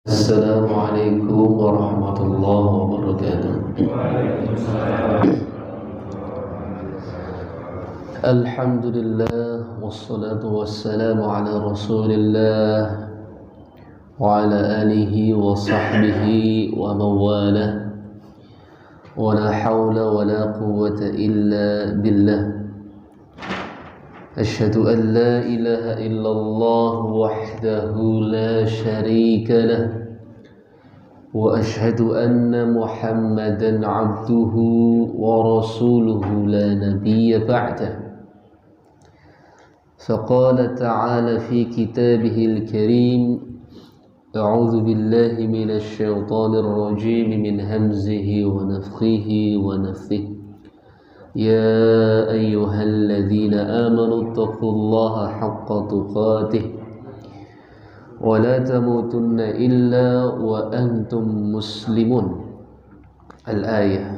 Assalamualaikum warahmatullahi wabarakatuh. Alhamdulillah wassalatu wassalamu ala Rasulillah wa ala alihi wa sahbihi wa mawalah. Wa la hawla wa la quwwata illa billah. أشهد أن لا إله إلا الله وحده لا شريك له وأشهد أن محمدا عبده ورسوله لا نبي بعده فقال تعالى في كتابه الكريم أعوذ بالله من الشيطان الرجيم من همزه ونفخه ونفثه يا أيها الذين آمنوا اتقوا الله حق تقاته ولا تموتن إلا وأنتم مسلمون. Al-ayah.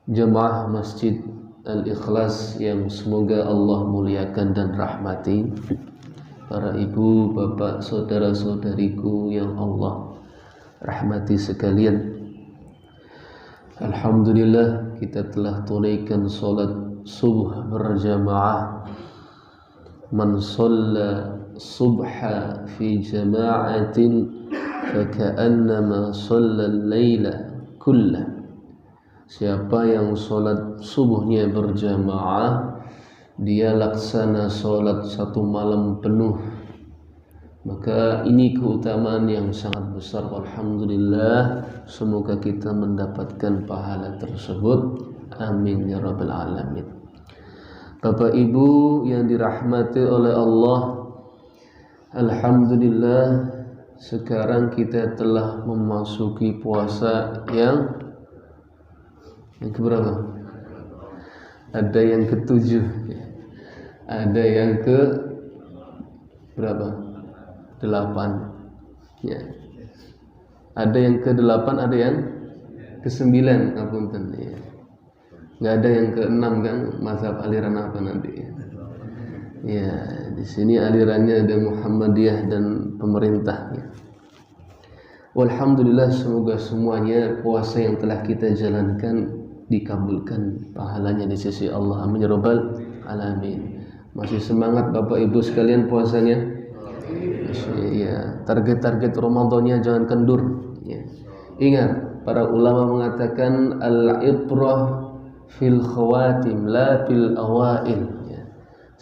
Jemaah Masjid Al-Ikhlas yang semoga Allah muliakan dan rahmati, para ibu, bapak, saudara-saudariku yang Allah rahmati sekalian. Alhamdulillah, kita telah tunaikan solat subuh berjamaah. Man shalla subha fi jama'atin faka'annama shalla al-laila kullah. Siapa yang solat subuhnya berjamaah, dia laksana solat satu malam penuh. Maka ini keutamaan yang sangat besar. Alhamdulillah, semoga kita mendapatkan pahala tersebut. Amin ya rabbal alamin. Bapak Ibu yang dirahmati oleh Allah, alhamdulillah sekarang kita telah memasuki puasa yang keberapa? Ada yang ke-7, ada yang ke berapa? 8 ya. Ada yang ke-8, ada yang ke-9, ngapunten ya. Enggak ada yang ke-6 kan, mazhab aliran apa nanti ya. Ya, di sini alirannya ada Muhammadiyah dan pemerintah ya. Walhamdulillah, semoga semuanya puasa yang telah kita jalankan dikabulkan pahalanya di sisi Allah. Amin ya rabbal alamin. Masih semangat Bapak Ibu sekalian puasanya? Ya, target-target Ramadannya jangan kendur ya. Ingat, para ulama mengatakan al-ibrah fil khawatim la fil awail ya.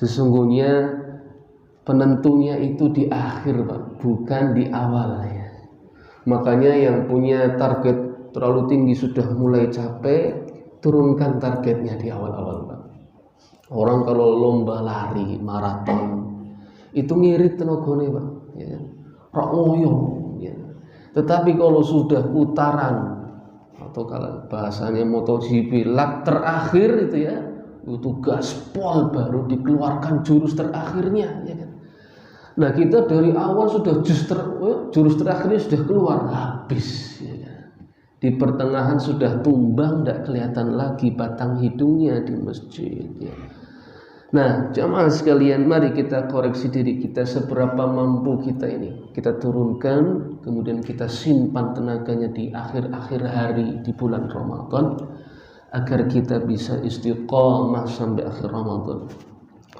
Sesungguhnya penentunya itu di akhir Pak, bukan di awal ya. Makanya yang punya target terlalu tinggi sudah mulai capek, turunkan targetnya di awal-awal Pak. Orang kalau lomba lari maraton itu ngirit tenagane Pak ya, royo ya. Tetapi kalau sudah putaran atau kalau bahasanya MotoGP lap terakhir itu ya, itu gaspol baru dikeluarkan jurus terakhirnya ya kan. Nah, kita dari awal sudah jurus terakhirnya sudah keluar habis ya kan. Di pertengahan sudah tumbang, tidak kelihatan lagi batang hidungnya di masjid ya. Nah, jamaah sekalian, mari kita koreksi diri kita seberapa mampu kita ini. Kita turunkan, kemudian kita simpan tenaganya di akhir-akhir hari di bulan Ramadan agar kita bisa istiqomah sampai akhir Ramadan.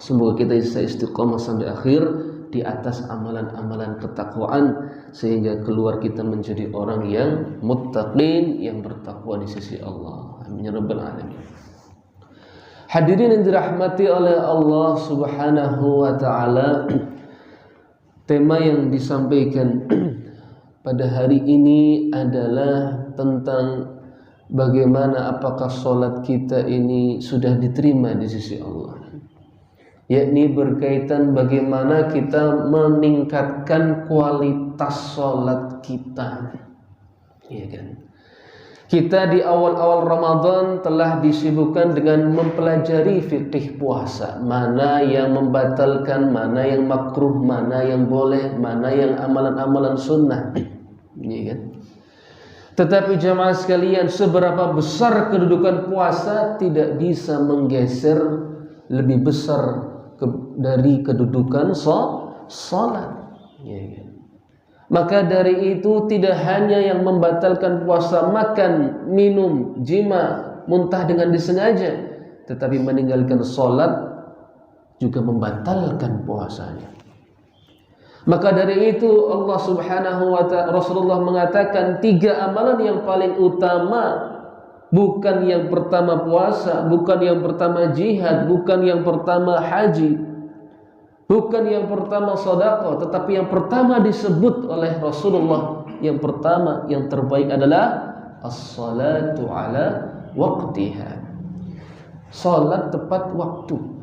Semoga kita bisa istiqomah sampai akhir di atas amalan-amalan ketakwaan sehingga keluar kita menjadi orang yang muttaqin, yang bertakwa di sisi Allah. Amin ya rabbal alamin. Hadirin yang dirahmati oleh Allah Subhanahu wa taala, tema yang disampaikan pada hari ini adalah tentang bagaimana apakah salat kita ini sudah diterima di sisi Allah. Yakni berkaitan bagaimana kita meningkatkan kualitas salat kita. Iya kan? Kita di awal-awal Ramadan telah disibukkan dengan mempelajari fikih puasa. Mana yang membatalkan, mana yang makruh, mana yang boleh, mana yang amalan-amalan sunnah. Ini kan? Tetapi jamaah sekalian, seberapa besar kedudukan puasa tidak bisa menggeser lebih besar dari kedudukan salat. Ya, ya. Maka dari itu tidak hanya yang membatalkan puasa makan, minum, jima, muntah dengan disengaja, tetapi meninggalkan sholat juga membatalkan puasanya. Maka dari itu Allah Subhanahu wa ta'ala, Rasulullah mengatakan 3 amalan yang paling utama, bukan yang pertama puasa, bukan yang pertama jihad, bukan yang pertama haji, bukan yang pertama sedekah, tetapi yang pertama disebut oleh Rasulullah, yang pertama, yang terbaik adalah as-salatu ala waqtiha. Salat tepat waktu.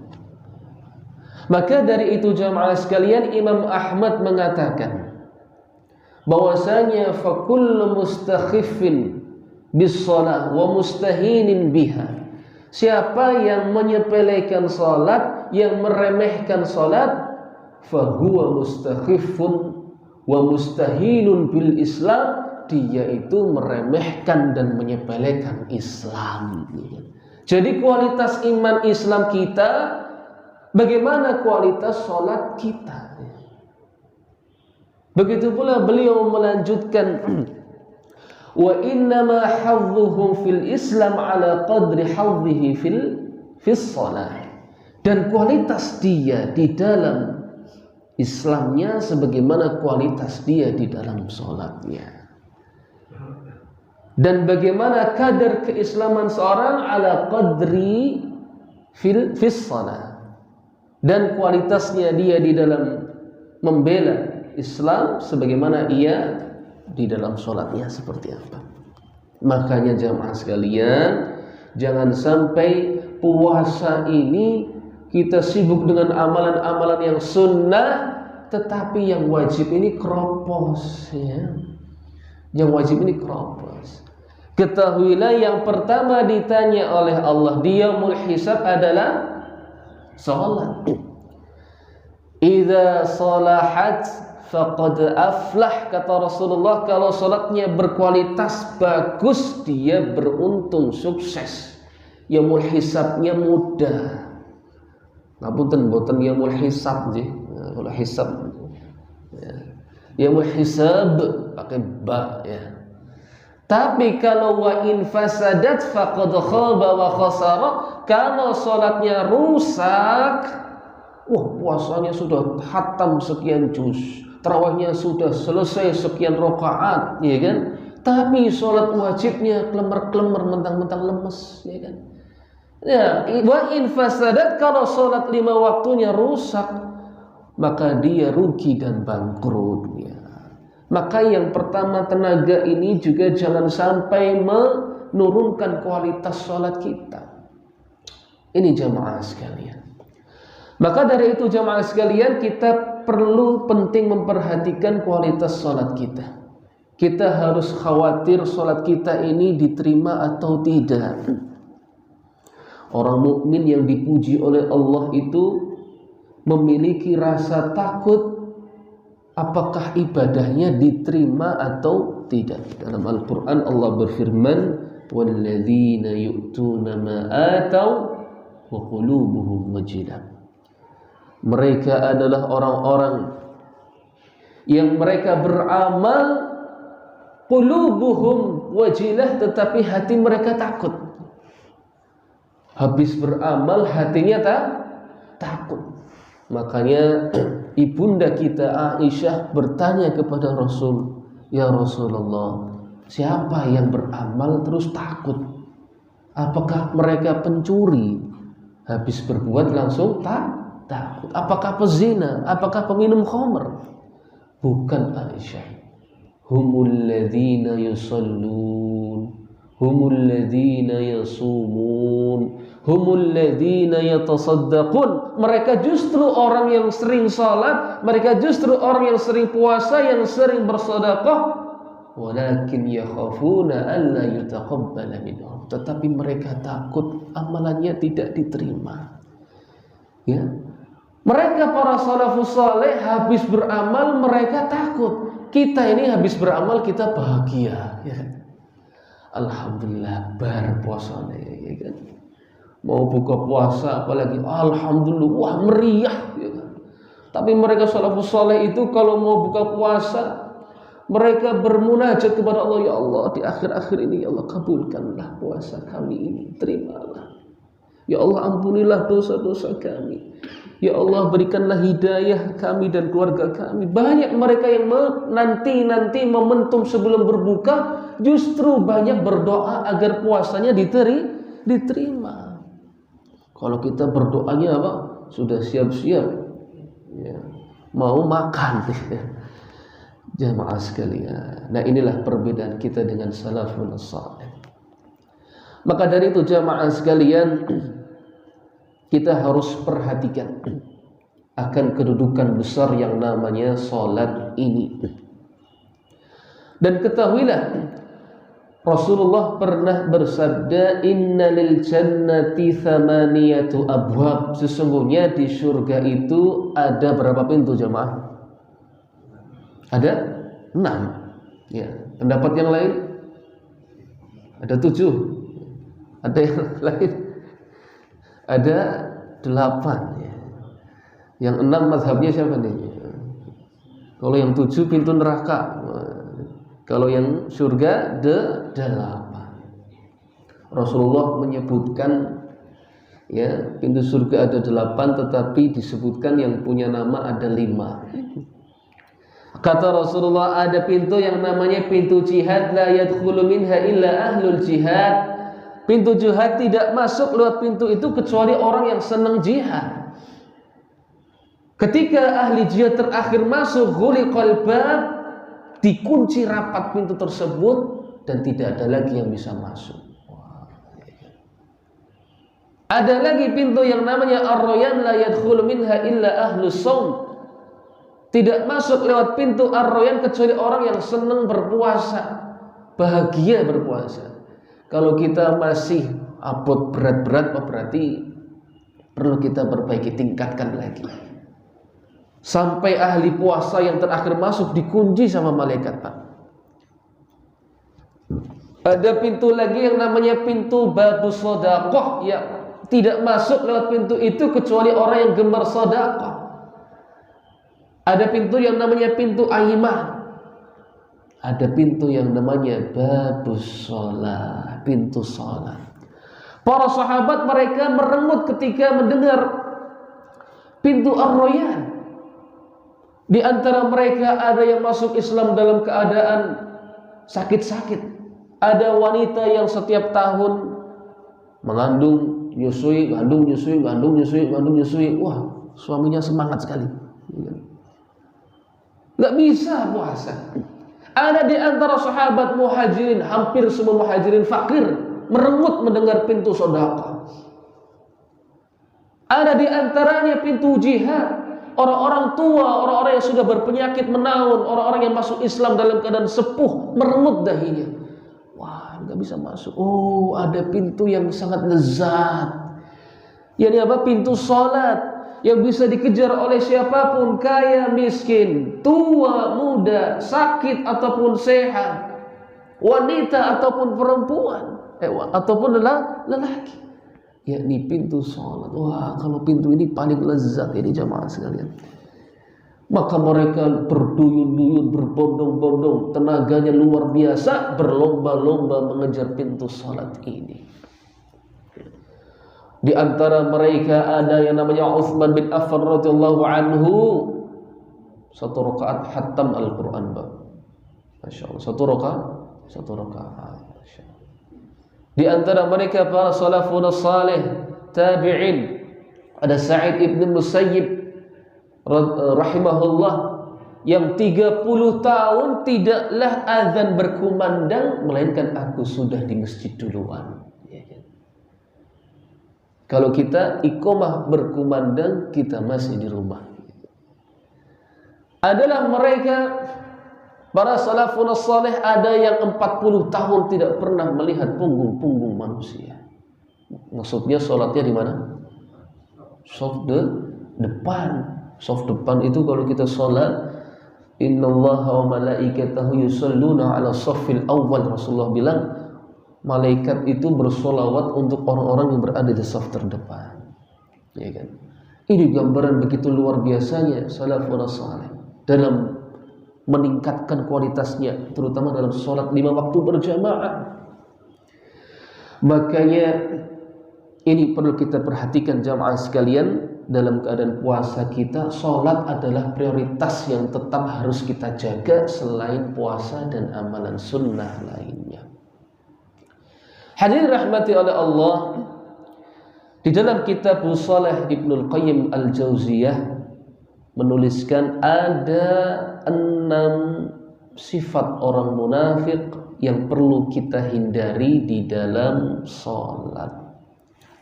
Maka dari itu jamaah sekalian, Imam Ahmad mengatakan bahwasanya fa kullu mustakhiffin bis-shalah wa mustahinin biha. Siapa yang menyepelekan salat, yang meremehkan salat, fahuwa mustakhiffun wa mustahinun bil Islam, dia itu meremehkan dan menyepelekan Islam. Jadi kualitas iman Islam kita, bagaimana kualitas salat kita. Begitu pula beliau melanjutkan, wa innama hadzuhum fil Islam ala qadri hadzihi fis shalah. Dan kualitas dia di dalam Islamnya sebagaimana kualitas dia di dalam salatnya. Dan bagaimana kadar keislaman seorang ala qadri fis shalah. Dan kualitasnya dia di dalam membela Islam sebagaimana ia di dalam sholatnya seperti apa. Makanya jamaah sekalian, jangan sampai puasa ini kita sibuk dengan amalan-amalan yang sunnah, tetapi yang wajib ini keropos, ya. Yang wajib ini keropos. Ketahuilah yang pertama ditanya oleh Allah di yaumul hisab adalah salat. Idza salahat faqad aflah, kata Rasulullah, kalau salatnya berkualitas bagus dia beruntung, sukses. Yaumul hisabnya mudah. Ngapunten mboten yaumul hisab nggih. Kalau hisab ya. Yaumul hisab pakai ba ya. Tapi kalau wa in fasadat faqad khaba wa khasara, kalau salatnya rusak, wah puasanya sudah khatam sekian juz, tarawihnya sudah selesai sekian rakaat, ya kan? Tapi salat wajibnya klemer-klemer, mentang-mentang lemes, ya kan? Ya, wa in fasadat, kalau salat 5 waktunya rusak, maka dia rugi dan bangkrut, ya. Maka yang pertama, tenaga ini juga jangan sampai menurunkan kualitas salat kita. Ini jamaah sekalian. Maka dari itu jamaah sekalian, kita perlu penting memperhatikan kualitas salat kita. Kita harus khawatir salat kita ini diterima atau tidak. Orang mukmin yang dipuji oleh Allah itu memiliki rasa takut apakah ibadahnya diterima atau tidak. Dalam Al-Quran Allah berfirman, وَالَّذِينَ يُؤْتُونَ مَا آتَوْا وَقُلُوبُهُمْ وَجِلَةٌ. Mereka adalah orang-orang yang mereka beramal, qulubuhum wajilah, tetapi hati mereka takut. Habis beramal hatinya takut. Makanya ibunda kita Aisyah bertanya kepada Rasul, ya Rasulullah, siapa yang beramal terus takut? Apakah mereka pencuri? Habis berbuat langsung takut. Apakah pezina? Apakah peminum khamr? Bukan Aisyah. Humul ladzina yusallun, humul ladzina yasumun, humul ladzina yatasaddaqun. Mereka justru orang yang sering salat, mereka justru orang yang sering puasa, yang sering bersedekah. Walakin yakhafuna alla yutaqabbala minhum. Tetapi mereka takut amalannya tidak diterima. Ya. Mereka para salafus saleh habis beramal mereka takut. Kita ini habis beramal kita bahagia, ya. Alhamdulillah bar puasa, ya kan? Mau buka puasa apalagi alhamdulillah, wah meriah, ya kan? Tapi mereka salafus saleh itu kalau mau buka puasa Mereka bermunajat kepada Allah, ya Allah, di akhir-akhir ini ya Allah kabulkanlah puasa kami ini, terimalah. Ya Allah ampunilah dosa-dosa kami. Ya Allah berikanlah hidayah kami dan keluarga kami. Banyak mereka yang nanti momentum sebelum berbuka justru banyak berdoa agar puasanya diterima. Kalau kita berdoanya apa? Sudah siap-siap ya, mau makan. Jamaah sekalian. Nah, inilah perbedaan kita dengan salafun salih. Maka dari itu jamaah sekalian, kita harus perhatikan akan kedudukan besar yang namanya salat ini. Dan ketahuilah Rasulullah pernah bersabda, innalil jannati thamaniyatu abwab. Sesungguhnya di surga itu ada berapa pintu jamaah? Ada 6. Ya. Pendapat yang lain ada 7. Ada yang lain ada 8. Ya. Yang 6 mazhabnya siapa nih? Kalau yang 7 pintu neraka. Kalau yang surga 8. Rasulullah menyebutkan ya pintu surga ada 8, tetapi disebutkan yang punya nama ada 5. Kata Rasulullah, ada pintu yang namanya pintu jihad, la yadkhulu minha illa ahlul jihad. Pintu jihad tidak masuk lewat pintu itu kecuali orang yang senang jihad. Ketika ahli jihad terakhir masuk, ghuliqal bab, dikunci rapat pintu tersebut dan tidak ada lagi yang bisa masuk. Ada lagi pintu yang namanya ar-rayyan, la yadkhulu minha illa ahlus shaum. Tidak masuk lewat pintu ar-rayyan kecuali orang yang senang berpuasa, bahagia berpuasa. Kalau kita masih abot berat-berat, berarti perlu kita perbaiki, tingkatkan lagi. Sampai ahli puasa yang terakhir masuk dikunci sama malaikat, Pak. Ada pintu lagi yang namanya pintu babus shadaqah, ya tidak masuk lewat pintu itu kecuali orang yang gemar sedekah. Ada pintu yang namanya pintu aiman. Ada pintu yang namanya babus shalah, pintu salat. Para sahabat mereka merengut ketika mendengar pintu ar-rayyan. Di antara mereka ada yang masuk Islam dalam keadaan sakit-sakit. Ada wanita yang setiap tahun mengandung, nyusui, ngandung, nyusui, ngandung, nyusui, ngandung, nyusui. Wah, suaminya semangat sekali. Gak bisa puasa. Ada di antara sahabat muhajirin, hampir semua muhajirin fakir, merengut mendengar pintu sedekah. Ada di antaranya pintu jihad. Orang-orang tua, orang-orang yang sudah berpenyakit menaun, orang-orang yang masuk Islam dalam keadaan sepuh, merengut dahinya. Wah, gak bisa masuk. Oh, ada pintu yang sangat lezat. Ini apa? Pintu salat. Yang bisa dikejar oleh siapapun, kaya, miskin, tua, muda, sakit ataupun sehat, wanita ataupun perempuan, ataupun lelaki, yakni pintu salat. Wah, kalau pintu ini paling lezat ini jamaah sekalian. Maka mereka berduyun-duyun, berbondong-bondong, tenaganya luar biasa, berlomba-lomba mengejar pintu salat ini. Di antara mereka ada yang namanya Utsman bin Affan radhiyallahu anhu, 1 rakaat khatam Al-Qur'an, Pak. Masyaallah, 1 rakaat. Masyaallah. Di antara mereka para salafun salih, tabi'in, ada Sa'id ibn Musayyib rahimahullah yang 30 tahun tidaklah azan berkumandang melainkan aku sudah di masjid duluan. Kalau kita iqamah berkumandang, kita masih di rumah. Adalah mereka para salafun salih, ada yang 40 tahun tidak pernah melihat punggung-punggung manusia. Maksudnya sholatnya di mana? Shaf depan. Shaf depan itu kalau kita sholat, innallaha wa malaikatahu yusholluna ala shaffil awwal. Rasulullah bilang, malaikat itu bersolawat untuk orang-orang yang berada di saf terdepan. Ya kan? Ini gambaran begitu luar biasanya salafun salih dalam meningkatkan kualitasnya, terutama dalam sholat 5 waktu berjamaah. Makanya ini perlu kita perhatikan jamaah sekalian. Dalam keadaan puasa kita, sholat adalah prioritas yang tetap harus kita jaga selain puasa dan amalan sunnah lainnya. Hadirin rahmati oleh Allah, di dalam kitab Shalih Ibnul Qayyim Al-Jauziyah menuliskan ada 6 sifat orang munafik yang perlu kita hindari di dalam sholat.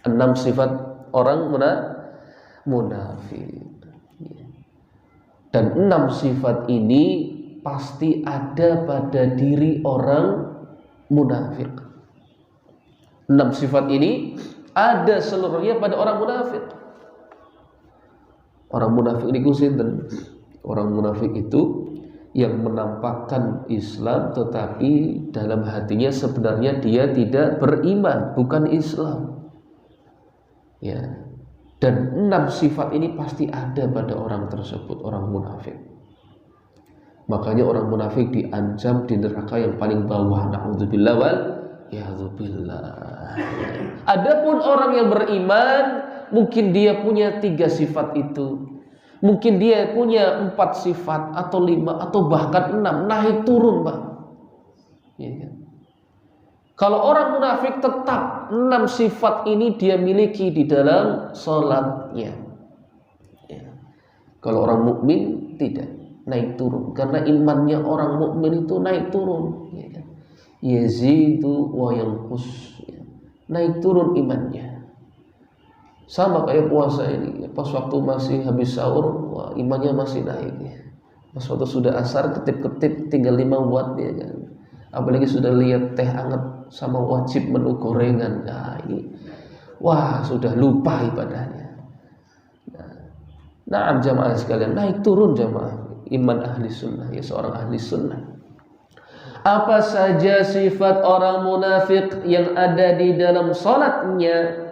6 sifat orang munafik. Dan 6 sifat ini pasti ada pada diri orang munafik. 6 sifat ini ada seluruhnya pada orang munafik. Orang munafik ini sinten? Orang munafik itu yang menampakkan Islam tetapi dalam hatinya sebenarnya dia tidak beriman, bukan Islam. Ya. Dan 6 sifat ini pasti ada pada orang tersebut, orang munafik. Makanya orang munafik diancam di neraka yang paling bawah. Na'udzubillah wal ya'udzubillah. Adapun orang yang beriman, mungkin dia punya 3 sifat itu. Mungkin dia punya 4 sifat atau 5 atau bahkan 6, naik turun, Pak. Ya kan? Kalau orang munafik tetap 6 sifat ini dia miliki di dalam sholatnya. Ya. Kalau orang mukmin tidak, naik turun. Karena imannya orang mukmin itu naik turun. Ya kan? Yazidu wa yanqus. Ya. Naik turun imannya. Sama kayak puasa ini. Pas waktu masih habis sahur, wah, imannya masih naik. Ya. Pas waktu sudah asar, ketip-ketip tinggal 5 watt. Ya kan? Apalagi sudah lihat teh hangat sama wajib menu gorengan, nah ini wah sudah lupa ibadahnya. Nah jamaah sekalian, naik turun jamaah iman ahli sunnah, ya seorang ahli sunnah. Apa saja sifat orang munafik yang ada di dalam salatnya?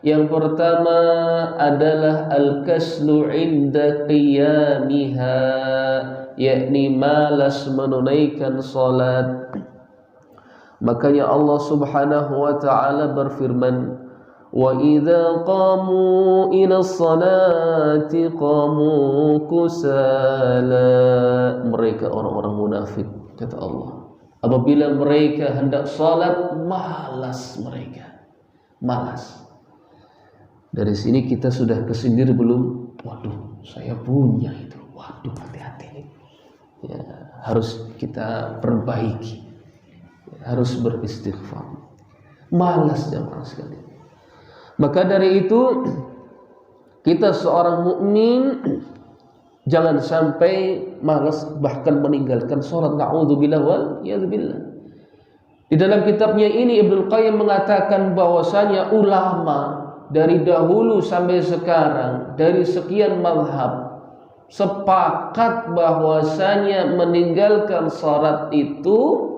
Yang pertama adalah al-kaslu inda qiyamiha, yakni malas menunaikan salat. Makanya Allah Subhanahu wa taala berfirman, wa idza qamu ila sholati qamu kusala. Mereka orang-orang munafik, kata Allah, apabila mereka hendak salat, malas mereka. Malas. Dari sini kita sudah kesindir belum? Waduh, saya punya itu. Waduh, hati-hati. Ya, harus kita perbaiki. Harus beristighfar. Malas jamaah sekalian. Maka dari itu kita seorang mukmin jangan sampai malas bahkan meninggalkan salat. Na'udzubillah wal ya'udzubillah. Di dalam kitabnya ini Ibnul Qayyim mengatakan bahwasanya ulama dari dahulu sampai sekarang dari sekian mazhab sepakat bahwasanya meninggalkan salat itu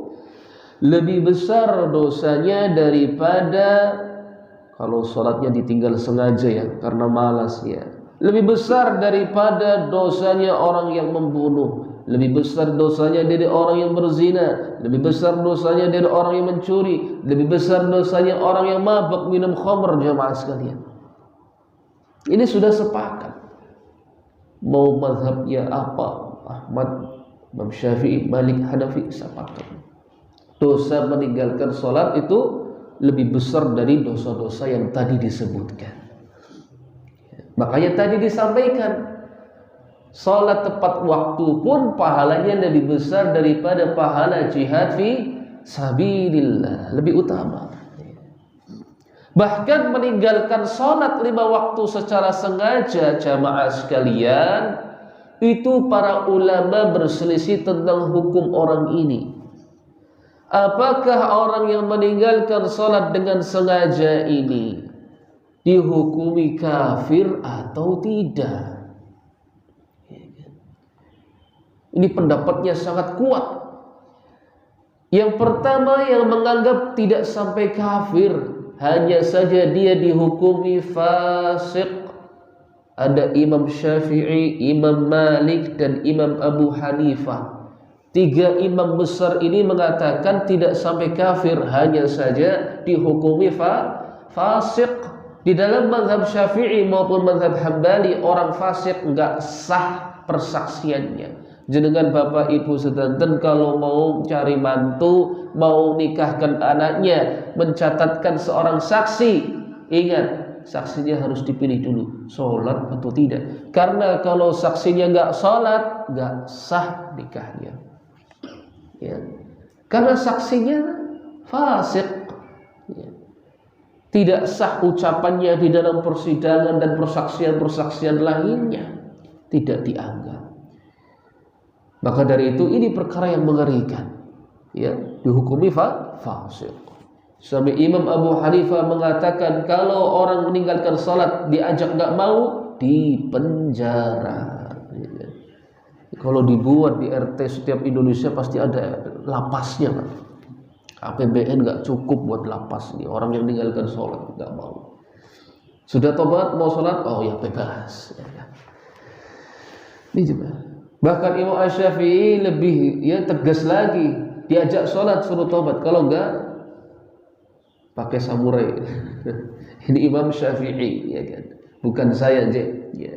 lebih besar dosanya daripada kalau sholatnya ditinggal sengaja ya karena malas ya. Lebih besar daripada dosanya orang yang membunuh, lebih besar dosanya dari orang yang berzina, lebih besar dosanya dari orang yang mencuri, lebih besar dosanya orang yang mabuk minum khamr jamaah sekalian. Ini sudah sepakat. Mau mazhabnya apa? Ahmad, Imam Syafi'i, Malik, Hanafi sepakat. Dosa meninggalkan sholat itu lebih besar dari dosa-dosa yang tadi disebutkan. Makanya tadi disampaikan sholat tepat waktu pun pahalanya lebih besar daripada pahala jihad fi sabilillah, lebih utama. Bahkan meninggalkan sholat 5 waktu secara sengaja jamaah sekalian, itu para ulama berselisih tentang hukum orang ini. Apakah orang yang meninggalkan sholat dengan sengaja ini dihukumi kafir atau tidak? Ini pendapatnya sangat kuat. Yang pertama yang menganggap tidak sampai kafir, hanya saja dia dihukumi fasik. Ada Imam Syafi'i, Imam Malik dan Imam Abu Hanifah. Tiga imam besar ini mengatakan tidak sampai kafir, hanya saja dihukumi fasik. Di dalam mazhab Syafi'i maupun mazhab Hambali, orang fasik enggak sah persaksiannya. Jenengan bapak ibu sedanten kalau mau cari mantu, mau nikahkan anaknya, mencatatkan seorang saksi, ingat saksinya harus dipilih dulu, sholat atau tidak. Karena kalau saksinya enggak sholat, enggak sah nikahnya. Ya. Karena saksinya fasik. Ya. Tidak sah ucapannya di dalam persidangan dan persaksian-persaksian lainnya, tidak dianggap. Maka dari itu ini perkara yang mengerikan, ya, dihukumi fasik. Sampai Imam Abu Hanifah mengatakan kalau orang meninggalkan salat diajak nggak mau, dipenjara. Ya. Kalau dibuat di RT setiap Indonesia pasti ada lapasnya, Pak. APBN nggak cukup buat lapas nih, orang yang meninggalkan sholat nggak mau. Sudah tobat mau sholat, oh ya bebas. Ini juga. Bahkan Imam Asy-Syafi'i lebih tegas lagi, diajak sholat suruh tobat, kalau enggak pakai samurai. Ini Imam Syafi'i, ya kan? Bukan saya aja. Ya.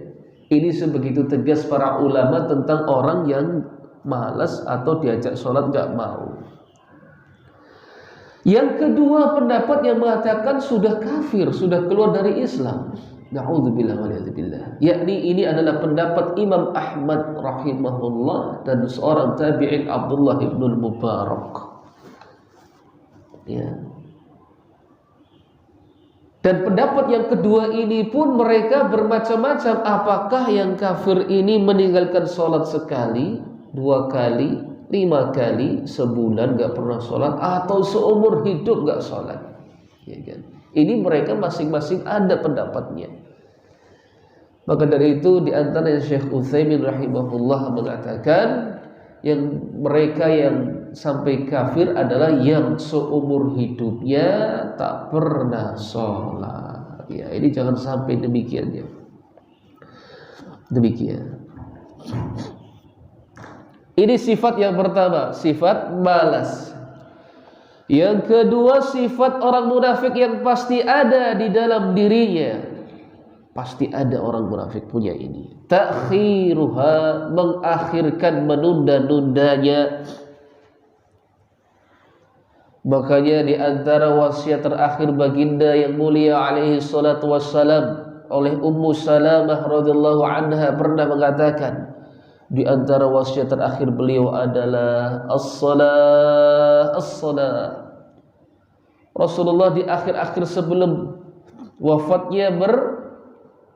Ini sebegitu tegas para ulama tentang orang yang malas atau diajak sholat nggak mau. Yang kedua, pendapat yang mengatakan sudah kafir, sudah keluar dari Islam. Na'udzubillah waliyadzubillah. Yakni ini adalah pendapat Imam Ahmad rahimahullah dan seorang tabi'in Abdullah ibn Mubarak. Ya. Dan pendapat yang kedua ini pun mereka bermacam-macam. Apakah yang kafir ini meninggalkan sholat sekali, 2 kali, 5 kali, sebulan gak pernah sholat, atau seumur hidup gak sholat, ya kan? Ini mereka masing-masing ada pendapatnya. Maka dari itu di antara Syekh Utsaimin rahimahullah mengatakan yang mereka yang sampai kafir adalah yang seumur hidupnya tak pernah sholat. Ya, ini jangan sampai demikian ya. Demikian. Ini sifat yang pertama, sifat malas. Yang kedua, sifat orang munafik yang pasti ada di dalam dirinya. Pasti ada orang munafik punya ini. Ta'khiruha, mengakhirkan, menunda-nundanya. Makanya di antara wasiat terakhir baginda yang mulia alaihi salatu wassalam oleh Ummu Salamah radhiyallahu anha pernah mengatakan, di antara wasiat terakhir beliau adalah as-salah, as-salah. Rasulullah di akhir-akhir sebelum wafatnya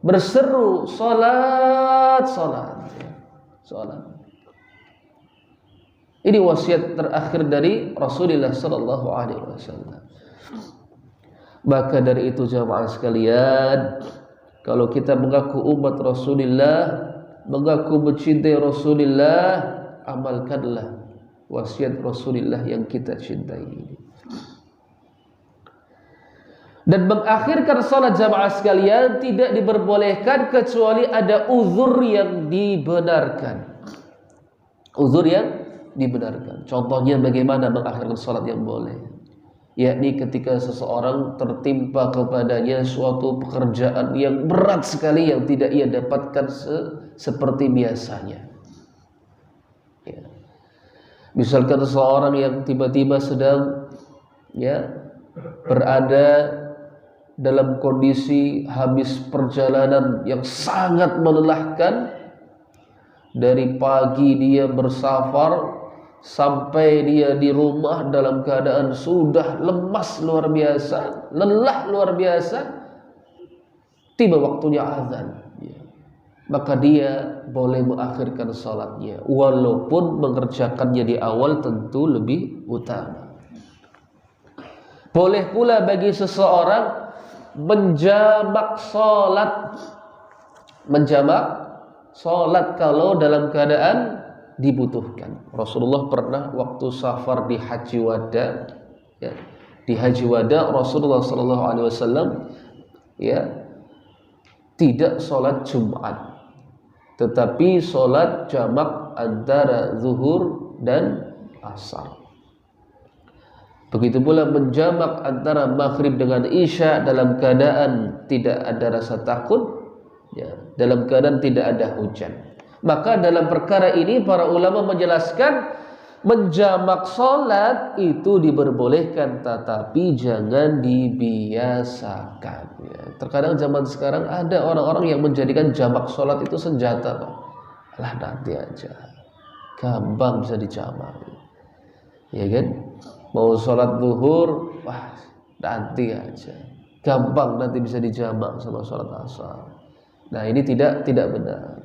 berseru salat, salat, salat. Ini wasiat terakhir dari Rasulullah sallallahu alaihi wasallam. Maka dari itu jamaah sekalian, kalau kita mengaku umat Rasulullah, mengaku mencintai Rasulullah, amalkanlah wasiat Rasulullah yang kita cintai ini. Dan mengakhirkan salat jamaah sekalian tidak diperbolehkan kecuali ada uzur yang dibenarkan. Uzur yang dibenarkan. Contohnya bagaimana mengakhirkan salat yang boleh? Yakni ketika seseorang tertimpa kepadanya suatu pekerjaan yang berat sekali yang tidak ia dapatkan seperti biasanya. Ya. Misalkan seseorang yang tiba-tiba sedang berada dalam kondisi habis perjalanan yang sangat melelahkan, dari pagi dia bersafar sampai dia di rumah dalam keadaan sudah lemas luar biasa, lelah luar biasa, tiba waktunya azan, maka dia boleh mengakhirkan salatnya, walaupun mengerjakannya di awal tentu lebih utama. Boleh pula bagi seseorang menjamak salat kalau dalam keadaan dibutuhkan. Rasulullah pernah waktu safar di Haji Wada, di Haji Wada Rasulullah sallallahu alaihi wasallam tidak salat Jumat, tetapi salat jamak antara zuhur dan asar. Begitu pula menjamak antara maghrib dengan isya dalam keadaan tidak ada rasa takut, ya, dalam keadaan tidak ada hujan. Maka dalam perkara ini para ulama menjelaskan menjamak sholat itu diperbolehkan, tetapi jangan dibiasakan. Ya, terkadang zaman sekarang ada orang-orang yang menjadikan jamak sholat itu senjata, Pak. Alah, nanti aja, gampang bisa dijamak, ya kan? Mau sholat zuhur, wah nanti aja, gampang nanti bisa dijamak sama sholat asar. Nah, ini tidak benar.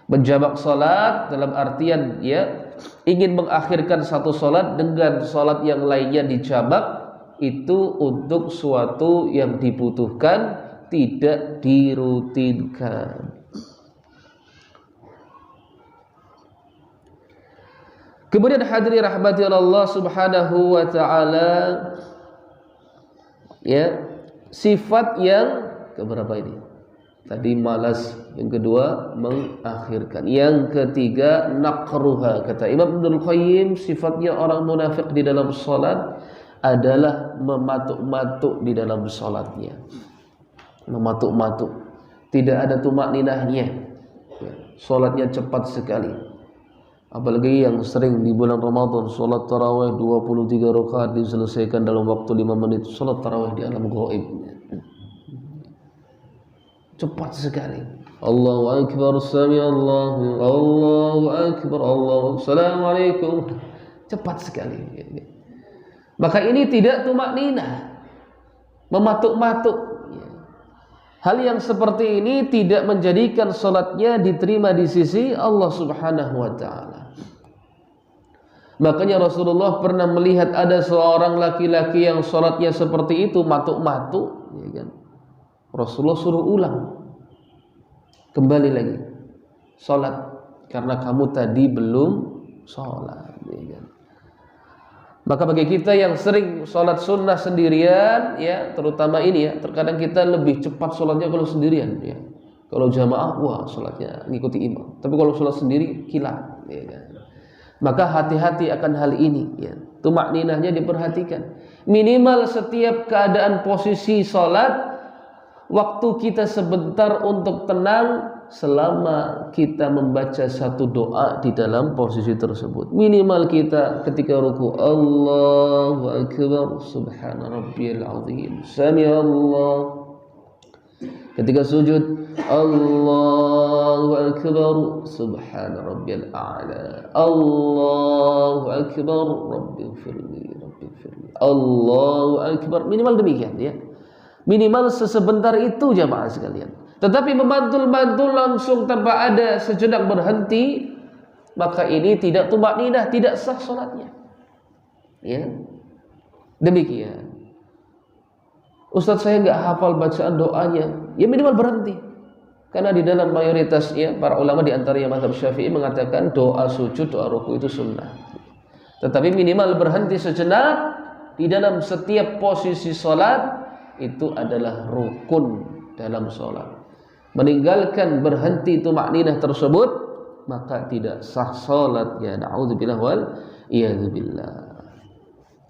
Menjamak sholat dalam artian ya ingin mengakhirkan satu sholat dengan sholat yang lainnya dijamak, itu untuk suatu yang dibutuhkan, tidak dirutinkan. Kemudian hadirin rahmati Allah subhanahu wa ta'ala, ya, sifat yang keberapa ini? Tadi malas, yang kedua mengakhirkan, yang ketiga naqruha. Kata Imam Ibnul Qayyim, sifatnya orang munafik di dalam salat adalah mematuk-matuk di dalam salatnya. Mematuk-matuk, tidak ada tumakninahnya, ya, salatnya cepat sekali. Apalagi yang sering di bulan Ramadan salat tarawih 23 rakaat diselesaikan dalam waktu 5 menit. Salat tarawih di alam gaib cepat sekali. Allahu akbar, sami Allahu akbar, assalamualaikum. Cepat sekali. Maka ini tidak tumakninah, mematuk-matuk. Hal yang seperti ini tidak menjadikan salatnya diterima di sisi Allah Subhanahu wa taala. Makanya Rasulullah pernah melihat ada seorang laki-laki yang salatnya seperti itu, matuk-matuk, ya kan? Rasulullah suruh ulang, kembali lagi salat, karena kamu tadi belum salat, ya kan? Maka bagi kita yang sering sholat sunnah sendirian, ya, terutama ini ya, terkadang kita lebih cepat sholatnya kalau sendirian, ya. Kalau jamaah, wah sholatnya ngikuti imam. Tapi kalau sholat sendiri, kilat, ya kan? Maka hati-hati akan hal ini, ya. Tumakninahnya diperhatikan. Minimal setiap keadaan posisi sholat, waktu kita sebentar untuk tenang selama kita membaca satu doa di dalam posisi tersebut. Minimal kita ketika ruku, Allahu akbar, subhana rabbiyal azim, sami Allah. Ketika sujud, Allahu akbar, subhana rabbiyal a'la, Allahu akbar, rabbighfirli, Allahu akbar. Minimal demikian, ya. Minimal sesebentar itu jamaah sekalian. Tetapi memantul-mantul langsung tanpa ada sejenak berhenti, maka ini tidak tumakninah, tidak sah salatnya. Ya, demikian. Ustaz, saya nggak hafal bacaan doanya. Ya minimal berhenti. Karena di dalam mayoritasnya para ulama di antaranya mazhab Syafi'i mengatakan doa sujud, doa ruku itu sunnah. Tetapi minimal berhenti sejenak di dalam setiap posisi salat itu adalah rukun dalam salat. Meninggalkan berhenti tumakninah tersebut, maka tidak sah salatnya. Na'udzubillah wal iyadzubillah.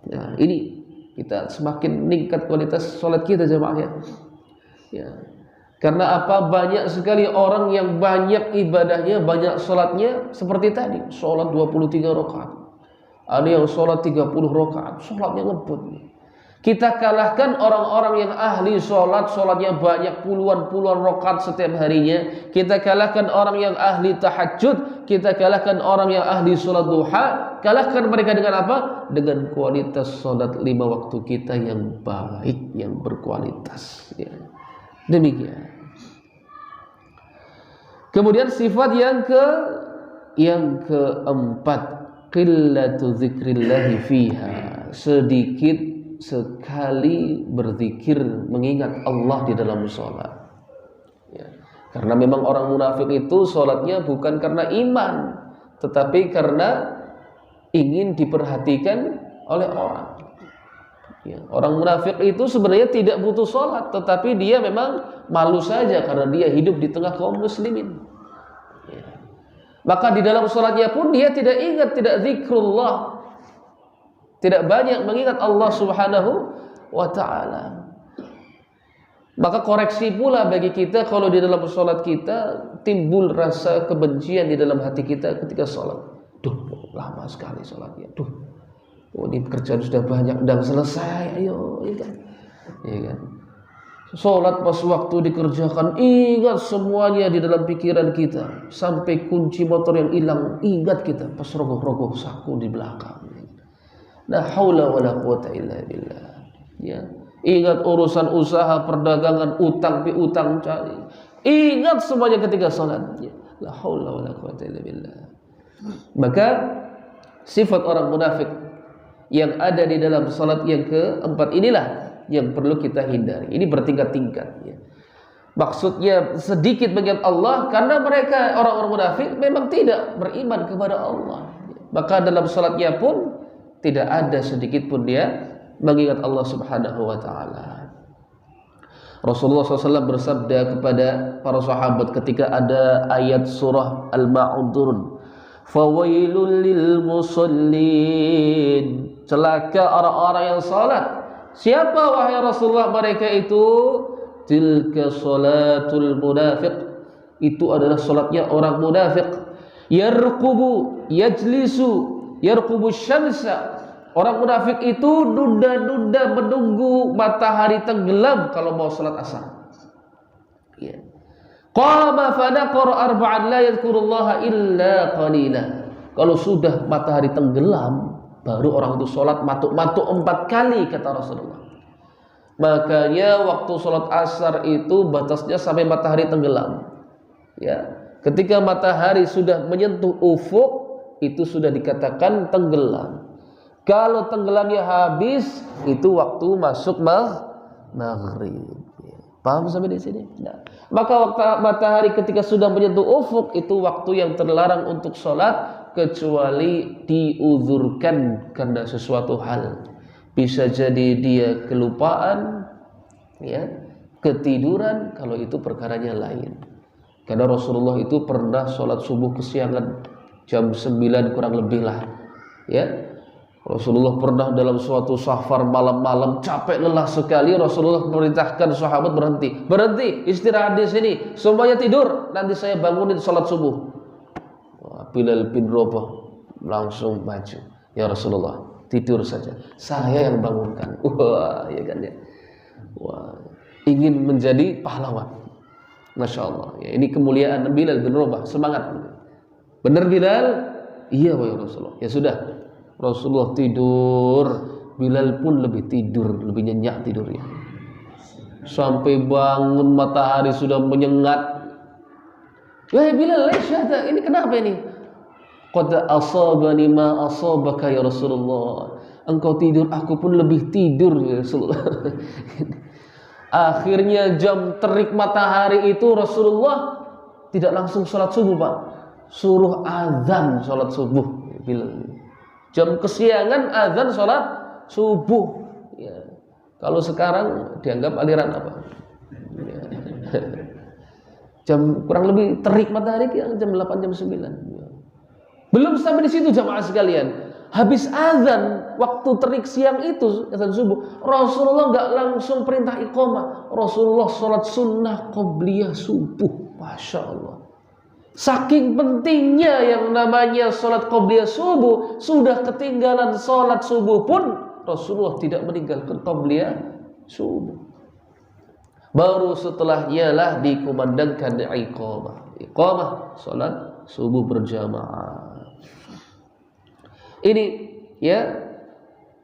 Ya, ini kita semakin meningkat kualitas salat kita jemaah, ya. Ya. Karena apa? Banyak sekali orang yang banyak ibadahnya, banyak salatnya seperti tadi, salat 23 rakaat. Ada yang salat 30 rakaat, salatnya ngebut. Kita kalahkan orang-orang yang ahli sholat, sholatnya banyak puluhan rakaat setiap harinya. Kita kalahkan orang yang ahli tahajud. Kita kalahkan orang yang ahli sholat duha. Kalahkan mereka dengan apa? Dengan kualitas sholat 5 waktu kita yang baik, yang berkualitas, ya. Demikian. Kemudian sifat yang keempat, qillatu dzikrillahi fiha, sedikit sekali berzikir mengingat Allah di dalam sholat, ya. Karena memang orang munafik itu sholatnya bukan karena iman, tetapi karena ingin diperhatikan oleh orang, ya. Orang munafik itu sebenarnya tidak butuh sholat, tetapi dia memang malu saja karena dia hidup di tengah kaum muslimin, ya. Maka di dalam sholatnya pun dia tidak ingat, tidak zikrullah, tidak banyak mengingat Allah Subhanahu wa ta'ala. Maka koreksi pula bagi kita kalau di dalam sholat kita timbul rasa kebencian di dalam hati kita ketika sholat. Duh, lama sekali sholatnya. Duh, ini pekerjaan sudah banyak, udah selesai, ayo, ya kan? Ya kan? Sholat pas waktu dikerjakan, ingat semuanya di dalam pikiran kita. Sampai kunci motor yang hilang, ingat kita pas rogoh-rogoh saku di belakang. La haula wala quwata illa billah. Ya. Ingat urusan usaha, perdagangan, utang piutang cari. Ingat semuanya ketika sholat. Ya. La haula wala quwata illa billah. Maka sifat orang munafik yang ada di dalam sholat yang keempat inilah yang perlu kita hindari. Ini bertingkat-tingkat ya. Maksudnya sedikit mengingat Allah karena mereka orang-orang munafik memang tidak beriman kepada Allah. Maka dalam salatnya pun tidak ada sedikit pun dia mengingat Allah Subhanahu wa taala. Rasulullah SAW bersabda kepada para sahabat ketika ada ayat surah Al-Ma'un turun, "Fawailul lil musallin." Celaka orang-orang yang salat. Siapa wahai Rasulullah mereka itu? Tilka salatul munafiq. Itu adalah salatnya orang munafik. Yarqubu yajlisu yarqubu syamsa. Orang munafik itu nunda-nunda menunggu matahari tenggelam kalau mau salat asar. Ya. Qama fa naqara arba'an la yadhkurullaha illa qalila. Kalau sudah matahari tenggelam baru orang itu sholat matuk-matuk 4 kali kata Rasulullah. Makanya waktu sholat asar itu batasnya sampai matahari tenggelam. Ya, ketika matahari sudah menyentuh ufuk itu sudah dikatakan tenggelam. Kalau tenggelamnya habis itu waktu masuk maghrib. Paham sampai di sini? Nah, maka waktu matahari ketika sudah menyentuh ufuk itu waktu yang terlarang untuk sholat kecuali diuzurkan karena sesuatu hal. Bisa jadi dia kelupaan, ya, ketiduran, kalau itu perkaranya lain. Karena Rasulullah itu pernah sholat subuh kesiangan jam 9 kurang lebih lah, ya. Rasulullah pernah dalam suatu safar malam-malam capek lelah sekali. Rasulullah memerintahkan sahabat berhenti istirahat di sini, semuanya tidur, nanti saya bangunin sholat subuh. Bilal bin Rabah langsung maju, ya Rasulullah tidur saja, saya yang bangunkan. Wah, ya kan ya. Wah, ingin menjadi pahlawan. Masya Allah. Ya, ini kemuliaan Bilal bin Rabah, semangat. Benar Bilal? Iya wahai Rasulullah. Ya sudah, Rasulullah tidur, Bilal pun lebih tidur, lebih nyenyak tidurnya. Sampai bangun matahari sudah menyengat. Wahai Bilal, ini kenapa ini? Qad asabani ma asabaka ya Rasulullah. Engkau tidur, aku pun lebih tidur ya Rasulullah. Akhirnya jam terik matahari itu Rasulullah tidak langsung sholat subuh Pak, suruh azan sholat subuh. Jam kesiangan azan sholat subuh ya. Kalau sekarang dianggap aliran apa ya. Jam kurang lebih terik matahari jam 8 jam 9. Belum sampai di situ jamaah sekalian. Habis azan waktu terik siang itu azan subuh, Rasulullah enggak langsung perintah iqamah. Rasulullah sholat sunnah qobliyah subuh. Masya Allah. Saking pentingnya yang namanya sholat qobliyah subuh, sudah ketinggalan sholat subuh pun Rasulullah tidak meninggalkan qobliyah subuh. Baru setelahnya lah dikumandangkan iqamah. Iqamah sholat subuh berjamaah. Ini ya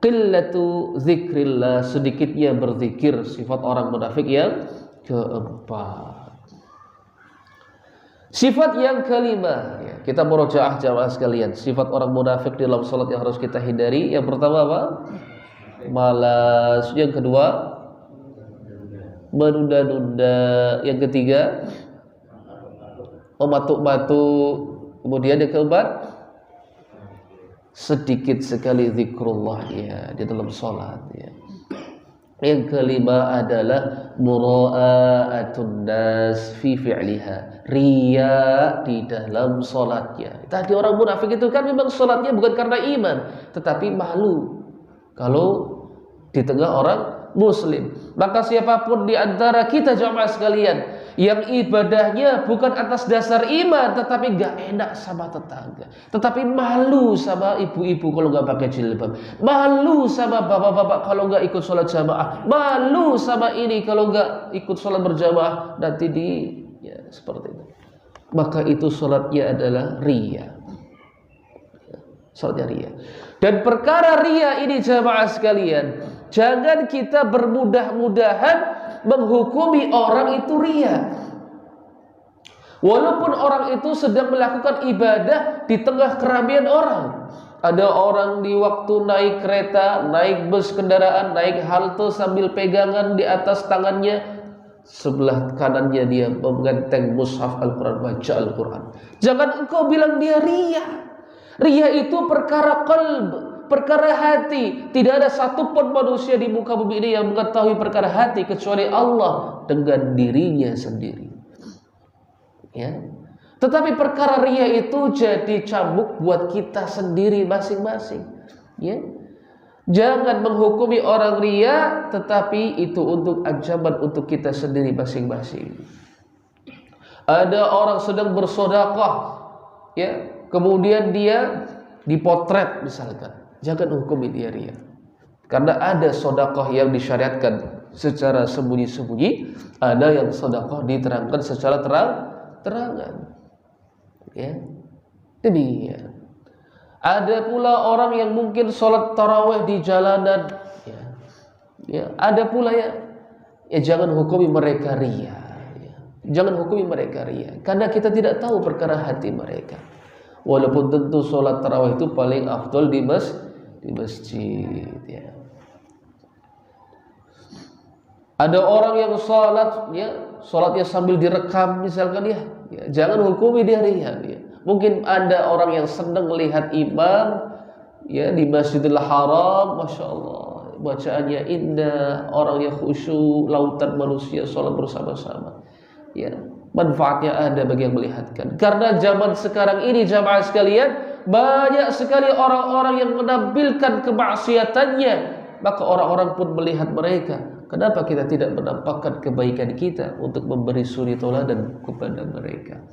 qillatu zikrillah, sedikitnya berzikir, sifat orang munafik yang keempat. Sifat yang kelima ya, kita murojaah jamaah sekalian. Sifat orang munafik dalam salat yang harus kita hindari. Yang pertama apa? Malas. Yang kedua menunda-nunda. Yang ketiga mematuk-matuk. Kemudian yang keempat sedikit sekali zikrullah ya di dalam salat ya. Yang kelima adalah mura'atun nas fi fi'liha, riya di dalam salatnya. Tadi orang munafik itu kan memang salatnya bukan karena iman, tetapi malu kalau di tengah orang muslim. Maka siapapun di antara kita jamaah sekalian yang ibadahnya bukan atas dasar iman, tetapi gak enak sama tetangga, tetapi malu sama ibu-ibu kalau gak pakai jilbab, malu sama bapak-bapak kalau gak ikut sholat jamaah, malu sama ini kalau gak ikut sholat berjamaah, nanti seperti itu. Maka itu sholatnya adalah riya. Sholatnya riya. Dan perkara riya ini jamaah sekalian, jangan kita bermudah-mudahan menghukumi orang itu riya. Walaupun orang itu sedang melakukan ibadah di tengah keramaian orang. Ada orang di waktu naik kereta, naik bus kendaraan, naik halte sambil pegangan di atas tangannya, sebelah kanannya dia mengganteng mushaf Al-Quran, baca Al-Quran. Jangan engkau bilang dia riya. Riya itu perkara qalb, perkara hati. Tidak ada satupun manusia di muka bumi ini yang mengetahui perkara hati kecuali Allah dengan dirinya sendiri. Ya. Tetapi perkara riya itu jadi cambuk buat kita sendiri masing-masing. Ya. Jangan menghukumi orang riya, tetapi itu untuk ancaman untuk kita sendiri masing-masing. Ada orang sedang bersedekah, ya, kemudian dia dipotret misalkan, jangan hukumi dia riya. Karena ada sedekah yang disyariatkan secara sembunyi-sembunyi, ada yang sedekah diterangkan secara terangan. Ya. Demikian. Ada pula orang yang mungkin sholat tarawih di jalanan, ya. Ya, ada pula ya jangan hukumi mereka riya. Ya. Jangan hukumi mereka riya, karena kita tidak tahu perkara hati mereka. Walaupun tentu sholat tarawih itu paling afdol di masjid. Ya. Ada orang yang sholatnya sambil direkam misalkan ya, jangan hukumi dia riya. Ya. Mungkin ada orang yang senang melihat imam ya di Masjidil Haram, masya Allah, bacaannya indah, orangnya khusyuk, lautan manusia sholat bersama-sama. Ya, manfaatnya ada bagi yang melihatkan. Karena zaman sekarang ini jamaah sekalian, banyak sekali orang-orang yang menampilkan kemaksiatannya, maka orang-orang pun melihat mereka. Kenapa kita tidak menampakkan kebaikan kita untuk memberi suri tauladan kepada mereka?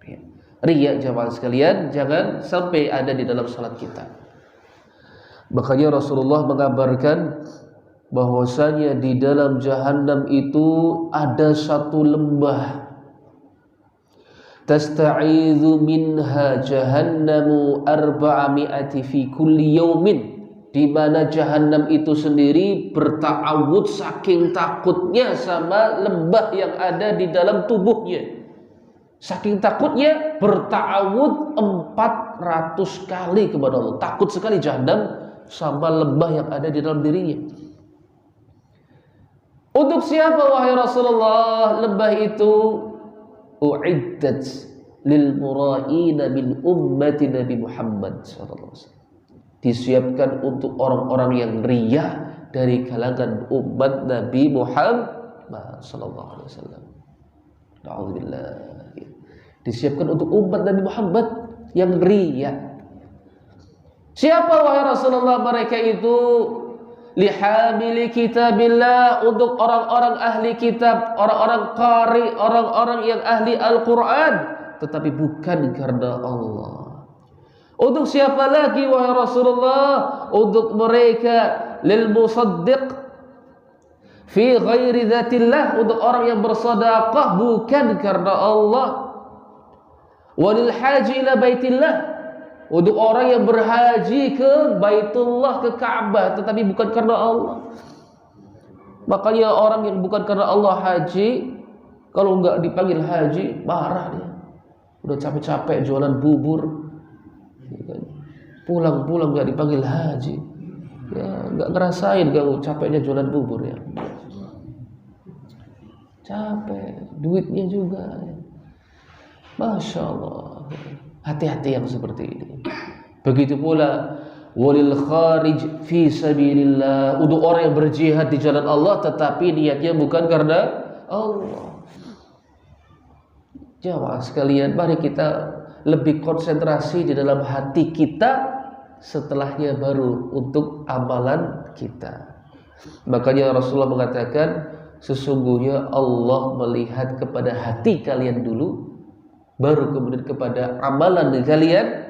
Ya. Riya jamaah sekalian jangan sampai ada di dalam salat kita. Makanya Rasulullah mengabarkan bahwasanya di dalam jahanam itu ada satu lembah, tasta'idzu minha jahannamu 400 fi kulli yaumin, di mana jahanam itu sendiri berta'awud saking takutnya sama lembah yang ada di dalam tubuhnya. Saking takutnya berta'awud 400 kali kepada Allah. Takut sekali jahanam sama lembah yang ada di dalam dirinya. Untuk siapa wahai Rasulullah lembah itu? U'iddat lil mura'ina min ummati Nabi Muhammad sallallahu alaihi wasallam. Disiapkan untuk orang-orang yang riya dari kalangan umat Nabi Muhammad sallallahu alaihi wasallam. Alhamdulillah. Disiapkan untuk umat Nabi Muhammad yang riya. Siapa wahai Rasulullah mereka itu? Lihamili kitabillah, untuk orang-orang ahli kitab, orang-orang qari, orang-orang yang ahli Al-Quran, tetapi bukan karena Allah. Untuk siapa lagi wahai Rasulullah? Untuk mereka lil musaddiq fi ghairi dzatillah, untuk orang yang bersedekah bukan karena Allah. Walil haji ila baitillah, untuk orang yang berhaji ke Baitullah, ke Ka'bah, tetapi bukan karena Allah. Makanya orang yang bukan karena Allah haji, kalau enggak dipanggil haji marah dia. Udah capek-capek jualan bubur, pulang-pulang enggak dipanggil haji, ya enggak ngerasain kamu capeknya jualan bubur ya. Capek, duitnya juga ya. Masya Allah. Hati-hati yang seperti ini. Begitu pula walil kharij fi sabilillah, untuk orang yang berjihad di jalan Allah tetapi niatnya bukan karena Allah. Jamaah sekalian, mari kita lebih konsentrasi di dalam hati kita, setelahnya baru untuk amalan kita. Makanya Rasulullah mengatakan, sesungguhnya Allah melihat kepada hati kalian dulu, baru kemudian kepada amalan kalian.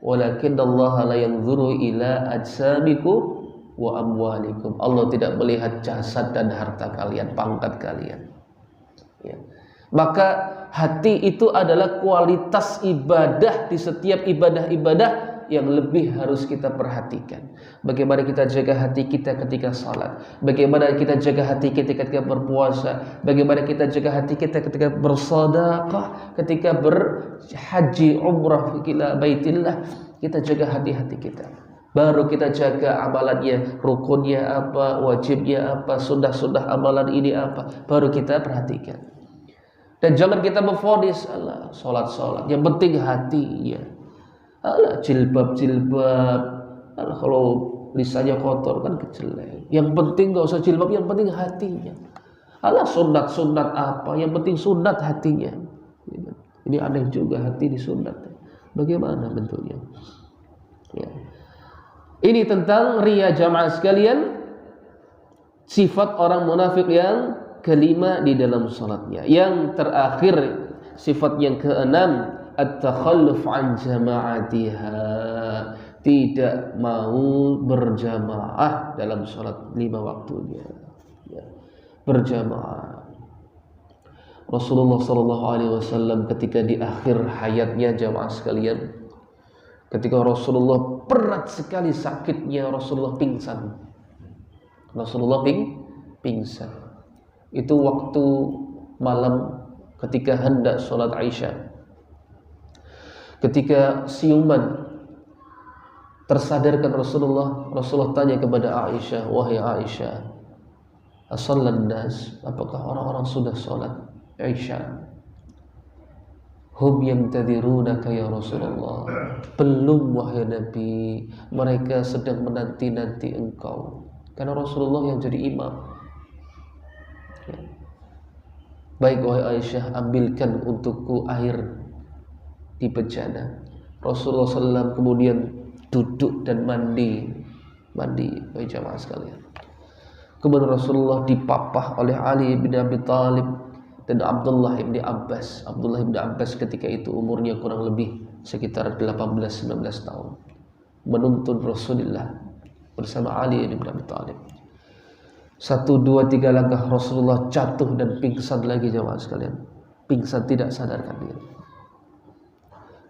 Walakinnallaha la yanzuru ila ajsamikum wa amwalikum. Allah tidak melihat jasad dan harta kalian, pangkat kalian. Ya. Maka hati itu adalah kualitas ibadah di setiap ibadah-ibadah yang lebih harus kita perhatikan. Bagaimana kita jaga hati kita ketika salat, bagaimana kita jaga hati kita ketika berpuasa, bagaimana kita jaga hati kita ketika bersedekah, ketika berhaji umrah ila baitillah. Kita jaga hati-hati kita, baru kita jaga amalannya, rukunnya apa, wajibnya apa, sunnah-sunnah amalan ini apa, baru kita perhatikan. Dan jangan kita memvonis, alah sholat, yang penting hatinya, alah jilbab, alah kalau lisannya kotor kan kejelek. Yang penting gak usah jilbab, yang penting hatinya. Alah sunat apa, yang penting sunat hatinya. Ini aneh juga, hati disunat. Bagaimana bentuknya? Ya. Ini tentang riya jamaah sekalian, sifat orang munafik yang kelima di dalam salatnya. Yang terakhir, sifat yang keenam, at-takhalluf an jama'atiha, tidak mau berjamaah dalam salat 5 waktunya. Ya. Berjamaah. Rasulullah SAW ketika di akhir hayatnya jamaah sekalian, ketika Rasulullah berat sekali sakitnya, Rasulullah pingsan. Pingsan. Itu waktu malam ketika hendak sholat Aisyah. Ketika siuman tersadarkan Rasulullah tanya kepada Aisyah, wahai Aisyah, asallan nas, apakah orang-orang sudah sholat Aisyah? Hum yamtadhirunaka ya Rasulullah, belum wahai Nabi, mereka sedang menanti-nanti engkau. Karena Rasulullah yang jadi imam. Baik wahai Aisyah, ambilkan untukku air di bejana. Rasulullah SAW kemudian duduk dan mandi wahai jamaah sekalian. Kemudian Rasulullah dipapah oleh Ali bin Abi Thalib dan Abdullah bin Abbas. Abdullah bin Abbas ketika itu umurnya kurang lebih sekitar 18-19 tahun, menuntun Rasulullah bersama Ali bin Abi Thalib. 1, 2, 3 langkah Rasulullah jatuh dan pingsan lagi jamaah sekalian. Pingsan, tidak sadarkan diri.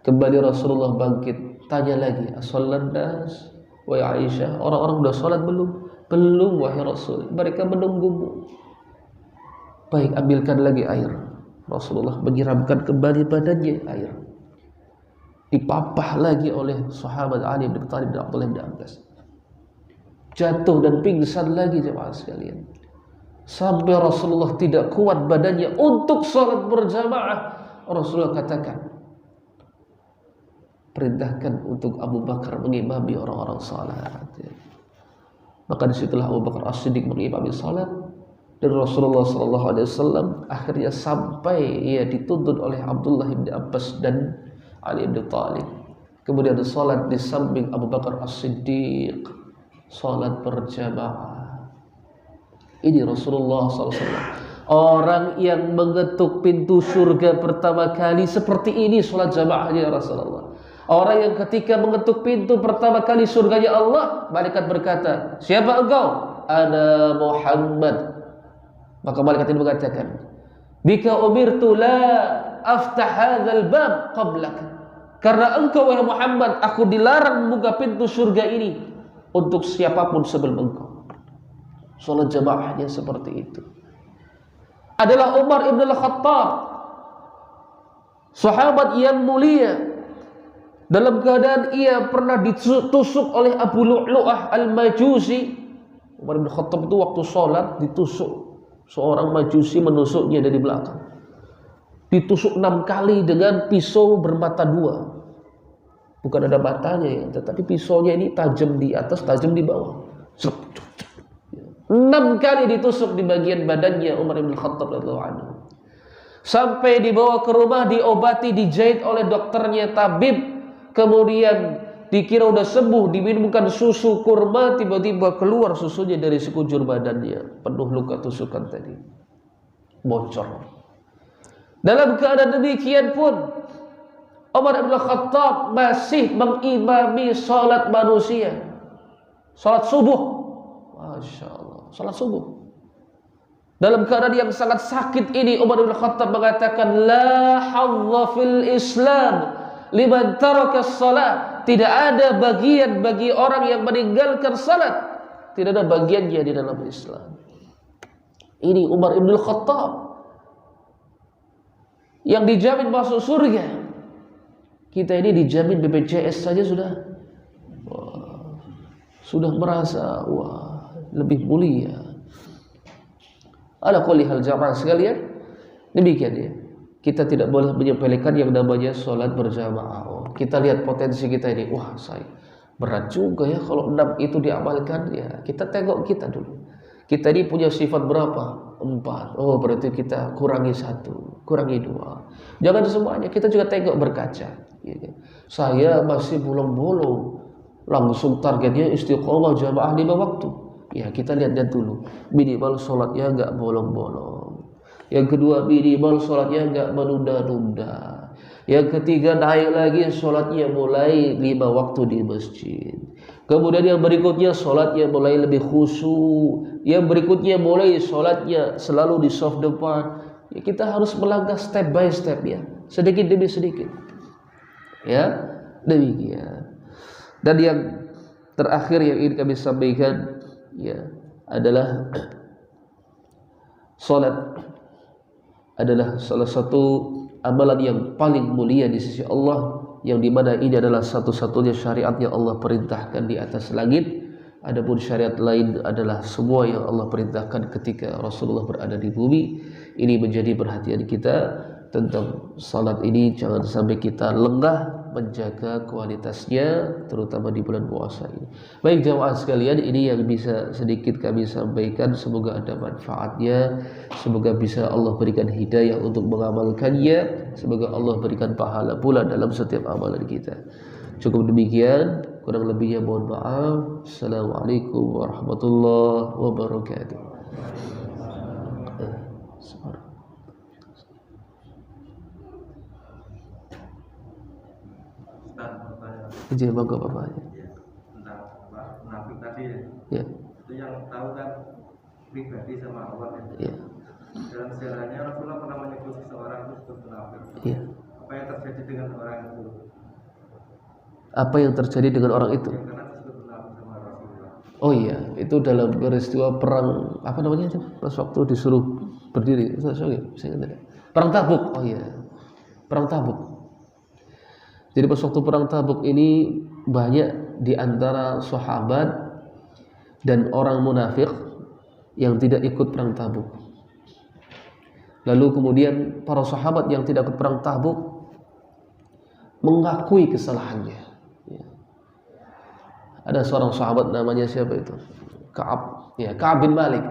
Kembali Rasulullah bangkit, tanya lagi, asallan nas, wahai Aisyah, orang-orang sudah sholat belum? Belum wahai Rasul, mereka menunggumu. Baik, ambilkan lagi air. Rasulullah menyiramkan kembali badannya air. Dipapah lagi oleh sahabat Ali bin Thalib dan Abdullah bin Abbas. Jatuh dan pingsan lagi jemaah sekalian. Sampai Rasulullah tidak kuat badannya untuk sholat berjamaah. Rasulullah katakan, perintahkan untuk Abu Bakar mengimami orang-orang salat. Maka disitulah Abu Bakar As-Siddiq mengimami salat. Dan Rasulullah SAW akhirnya sampai ia dituntut oleh Abdullah bin Abbas dan Ali bin Thalib. Kemudian salat di samping Abu Bakar As-Siddiq, salat berjamaah. Ini Rasulullah SAW, orang yang mengetuk pintu surga pertama kali seperti ini salat jamaahnya Rasulullah. Orang yang ketika mengetuk pintu pertama kali surganya Allah, malaikat berkata, siapa engkau? Ana Muhammad. Maka malaikat ini mengatakan, bika umirtu la aftah hadzal bab qablak. Karena engkau wahai Muhammad, aku dilarang membuka pintu surga ini untuk siapapun sebelum engkau. Salat jamaahnya seperti itu. Adalah Umar ibn al-Khattab, sahabat yang mulia, dalam keadaan ia pernah ditusuk oleh Abu Lu'lu'ah al-Majusi. Umar ibn al-Khattab itu waktu salat ditusuk, seorang Majusi menusuknya dari belakang. Ditusuk 6 kali dengan pisau bermata 2. Bukan ada matanya ya, tetapi pisaunya ini tajam di atas, tajam di bawah. 6 kali ditusuk di bagian badannya Umar bin Khattab radhiyallahu anhu. Sampai dibawa ke rumah, diobati, dijahit oleh dokternya, tabib. Kemudian dikira udah sembuh, diminumkan susu kurma, tiba-tiba keluar susunya dari sekujur badannya, penuh luka tusukan tadi, bocor. Dalam keadaan demikian pun Umar bin Khattab masih mengimami salat manusia, salat subuh. Masya Allah, salat subuh. Dalam keadaan yang sangat sakit ini, Umar bin Khattab mengatakan, la hadza fil Islam liman taraka as-salat. Tidak ada bagian bagi orang yang meninggalkan salat. Tidak ada bagiannya di dalam Islam. Ini Umar bin Khattab yang dijamin masuk surga. Kita ini dijamin BPJS saja sudah merasa lebih mulia. Ala kulli hal jamaah sekalian, demikian ya. Kita tidak boleh menyepelekan yang namanya sholat berjamaah. Kita lihat potensi kita ini, saya berat juga ya kalau 6 itu diamalkan ya. Kita tengok kita dulu. Kita ini punya sifat berapa? 4. Berarti kita kurangi 1, kurangi 2. Jangan semuanya, kita juga tengok berkaca. Saya masih bolong-bolong, langsung targetnya istiqomah jamaah 5 waktu. Ya, kita lihat dulu, minimal sholatnya enggak bolong-bolong. Yang kedua, minimal sholatnya enggak menunda-nunda. Yang ketiga, naik lagi sholatnya mulai 5 waktu di masjid. Kemudian yang berikutnya sholatnya mulai lebih khusyuk. Yang berikutnya mulai sholatnya selalu di saf depan. Ya, kita harus melangkah step by step ya, sedikit demi sedikit. Ya, demikian. Dan yang terakhir yang ingin kami sampaikan ya adalah salat adalah salah satu amalan yang paling mulia di sisi Allah, yang dimana ini adalah satu-satunya syariat yang Allah perintahkan di atas langit. Adapun syariat lain adalah semua yang Allah perintahkan ketika Rasulullah berada di bumi. Ini menjadi perhatian kita tentang salat ini. Jangan sampai kita lengah menjaga kualitasnya, terutama di bulan puasa ini. Baik jamaah sekalian, ini yang bisa sedikit kami sampaikan. Semoga ada manfaatnya, semoga bisa Allah berikan hidayah untuk mengamalkannya, semoga Allah berikan pahala pula dalam setiap amalan kita. Cukup demikian, kurang lebihnya mohon maaf. Assalamualaikum warahmatullahi wabarakatuh. Izin bangga bapaknya. Tentang munafik tadi ya. Itu yang tahu kan pribadi sama Allah ya. Dalam sejarahnya Rasulullah pernah menyebut seseorang itu sebagai munafik. Ya. Apa yang terjadi dengan orang itu? Apa yang terjadi dengan orang itu? Ya, karena disebut munafik sama Rasulullah. Oh iya, itu dalam peristiwa perang apa namanya itu? Pas waktu disuruh berdiri, perang Tabuk. Oh iya, perang Tabuk. Jadi pas waktu perang Tabuk ini banyak di antara sahabat dan orang munafik yang tidak ikut perang Tabuk. Lalu kemudian para sahabat yang tidak ikut perang Tabuk mengakui kesalahannya. Ada seorang sahabat namanya siapa itu? Ka'ab bin Malik.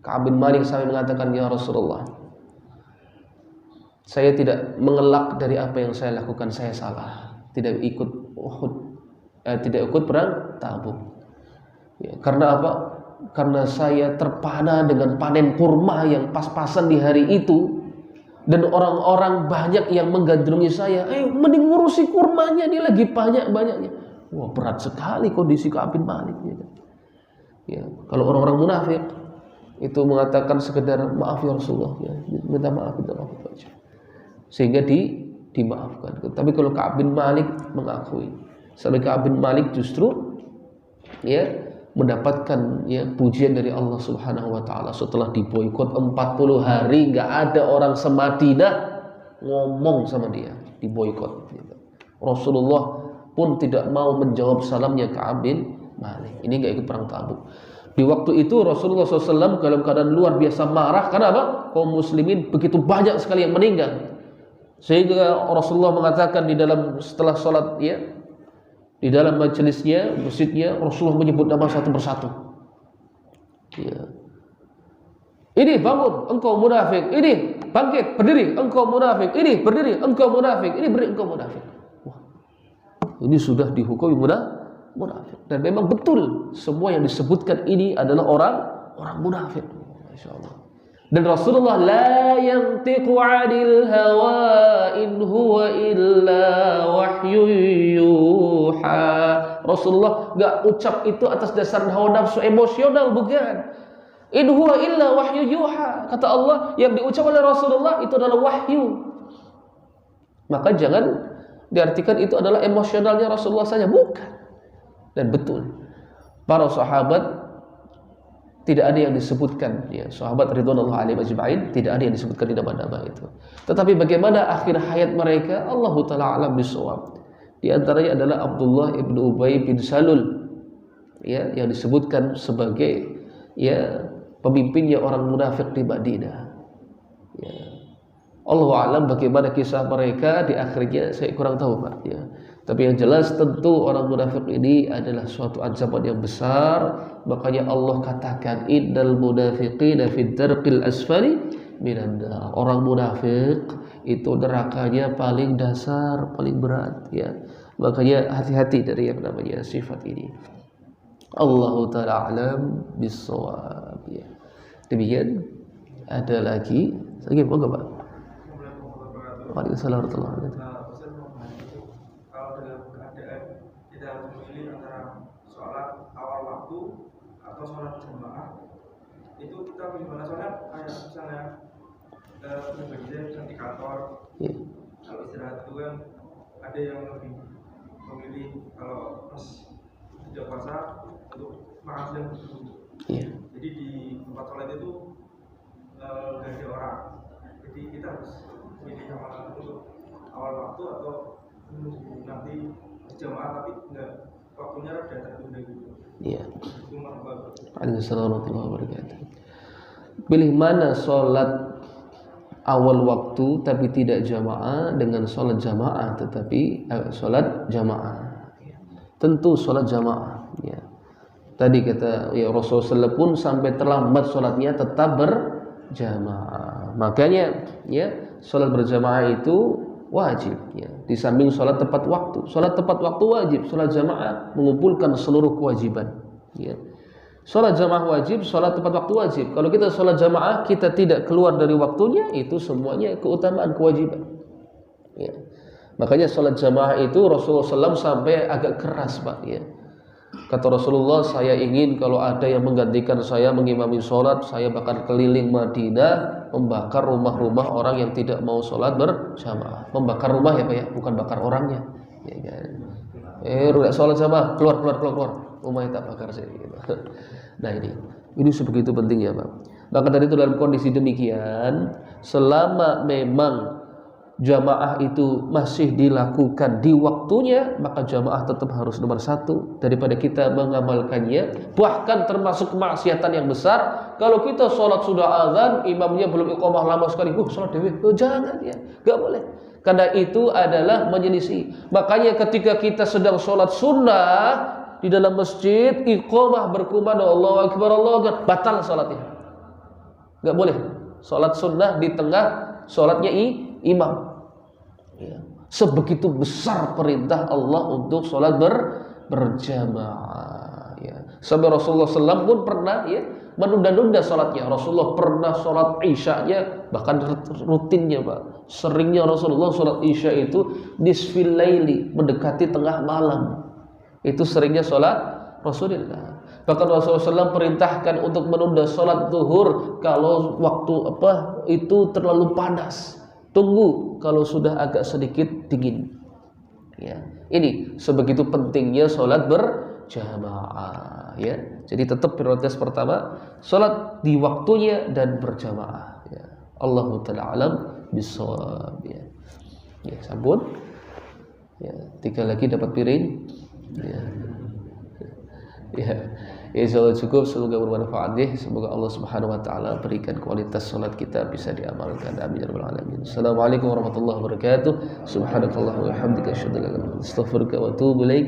Ka'ab bin Malik sampai mengatakan, ya Rasulullah, saya tidak mengelak dari apa yang saya lakukan, saya salah, tidak ikut Uhud, tidak ikut perang Tabuk. Ya, karena apa? Karena saya terpana dengan panen kurma yang pas-pasan di hari itu, dan orang-orang banyak yang menggandrungi saya. Mending ngurusi kurmanya, dia lagi banyak-banyaknya. Wah, berat sekali kondisi Ka'ab bin Malik. Ya, kalau orang-orang munafik itu mengatakan sekedar maaf ya Rasulullah, ya, minta maaf aja, sehingga dimaafkan. Tapi kalau Ka'ab bin Malik mengakui, sampai Ka'ab bin Malik justru ya mendapatkan ya pujian dari Allah Subhanahu wa taala setelah diboikot 40 hari, nggak ada orang semadinah ngomong sama dia, diboikot. Rasulullah pun tidak mau menjawab salamnya Ka'ab bin Malik. Ini nggak ikut perang Tabuk. Di waktu itu Rasulullah SAW dalam keadaan luar biasa marah. Karena apa? Kaum muslimin begitu banyak sekali yang meninggal. Sehingga Rasulullah mengatakan di dalam setelah sholat ya, di dalam majelisnya, masjidnya, Rasulullah menyebut nama satu persatu. Ya. Ini bangun, engkau munafik. Ini bangkit, berdiri, engkau munafik. Ini berdiri, engkau munafik. Ini berdiri, engkau munafik. Wah, ini sudah dihukumi munafik. Dan memang betul semua yang disebutkan ini adalah orang munafik. Masya Allah. Dan Rasulullah la yantiqu 'anil hawa in huwa illa wahyu yuha. Rasulullah enggak ucap itu atas dasar hawa nafsu emosional, bukan. In huwa illa wahyu yuha. Kata Allah, yang diucap oleh Rasulullah itu adalah wahyu. Maka jangan diartikan itu adalah emosionalnya Rasulullah saja, bukan. Dan betul, para sahabat tidak ada yang disebutkan ya, sahabat ridwanullah alaihim ajma'in, tidak ada yang disebutkan di nama-nama itu. Tetapi bagaimana akhir hayat mereka, Allah taala alam bisawab. Di antaranya adalah Abdullah ibn Ubay bin Salul ya, yang disebutkan sebagai ya pemimpinnya orang munafik di Madinah. Ya. Allah alam bagaimana kisah mereka di akhirnya saya kurang tahu Pak. Ya. Tapi yang jelas tentu orang munafik ini adalah suatu ancaman yang besar. Makanya Allah katakan innal munafiqina fid darqil asfali minan nar. Orang munafik itu nerakanya paling dasar, paling berat. Ya. Makanya hati-hati dari yang namanya sifat ini. Allahu ta'ala alam bisawab ya. Demikian. Ada lagi mau nggak Pak? Waalaikumsalam warahmatullahi wabarakatuh. Kalau dalam keadaan kita harus memilih antara sholat awal waktu atau sholat jamaah, itu kita bagaimana? Soalnya kayak misalnya pribadi saya misalnya di kantor, kalau istirahat itu kan ada yang lebih memilih kalau pas tidak puasa untuk makan siang dulu. Jadi di tempat sholat itu nggak ada orang, jadi kita harus milih yang mana untuk awal waktu atau nanti jamaah tapi nggak waktunya rada tertunda gitu. Iya. Waalaikumsalam warahmatullahi wabarakatuh. Pilih mana sholat awal waktu tapi tidak jamaah dengan sholat jamaah tetapi sholat jamaah. Tentu sholat jamaah. Ya. Tadi kata ya Rasulullah pun sampai terlambat sholatnya tetap berjamaah. Makanya ya sholat berjamaah itu wajib ya. Di samping sholat tepat waktu. Sholat tepat waktu wajib. Sholat jamaah mengumpulkan seluruh kewajiban ya. Sholat jamaah wajib, sholat tepat waktu wajib. Kalau kita sholat jamaah kita tidak keluar dari waktunya, itu semuanya keutamaan kewajiban ya. Makanya sholat jamaah itu Rasulullah SAW sampai agak keras Pak ya. Kata Rasulullah, saya ingin kalau ada yang menggantikan saya mengimami sholat, saya bakal keliling Madinah membakar rumah-rumah orang yang tidak mau sholat berjamaah. Membakar rumah ya Pak ya, bukan bakar orangnya ya kan? Udah sholat jamaah, keluar rumahnya tak bakar sih gitu. Nah ini sebegitu pentingnya Pak. Maka dari itu dalam kondisi demikian, selama memang jamaah itu masih dilakukan di waktunya, maka jamaah tetap harus nomor satu daripada kita mengamalkannya. Bahkan termasuk kemaksiatan yang besar kalau kita sholat sudah azan, imamnya belum iqamah lama sekali, sholat dewe, jangan ya, gak boleh. Karena itu adalah menyelisih. Makanya ketika kita sedang sholat sunnah di dalam masjid, iqamah berkumandang Allahu Akbar, Allahu Akbar, batal sholatnya. Gak boleh. Sholat sunnah di tengah sholatnya imam ya. Sebegitu besar perintah Allah untuk sholat berjamaah ya. Sampai Rasulullah SAW pun pernah ya menunda-nunda sholatnya. Rasulullah pernah sholat isya'nya, bahkan rutinnya Pak, seringnya Rasulullah sholat isya itu nisfil laili, mendekati tengah malam. Itu seringnya sholat Rasulullah. Bahkan Rasulullah SAW perintahkan untuk menunda sholat zuhur kalau waktu itu terlalu panas. Tunggu kalau sudah agak sedikit dingin. Ya, ini sebegitu pentingnya sholat berjamaah. Ya, jadi tetap prioritas pertama sholat di waktunya dan berjamaah. Ya. Allahu ta'ala alam bisawab. Ya, sampun. Ya, 3 lagi dapat piring. Ya. Insyaallah cukup, semoga bermanfaat deh. Semoga Allah Subhanahu wa taala berikan kualitas salat kita bisa diamalkan. Amin ya rabbal alamin. Assalamualaikum warahmatullahi wabarakatuh. Subhanakallahumma wa bihamdika asyhadu an la ilaha illa anta astaghfiruka wa atubu ilaik.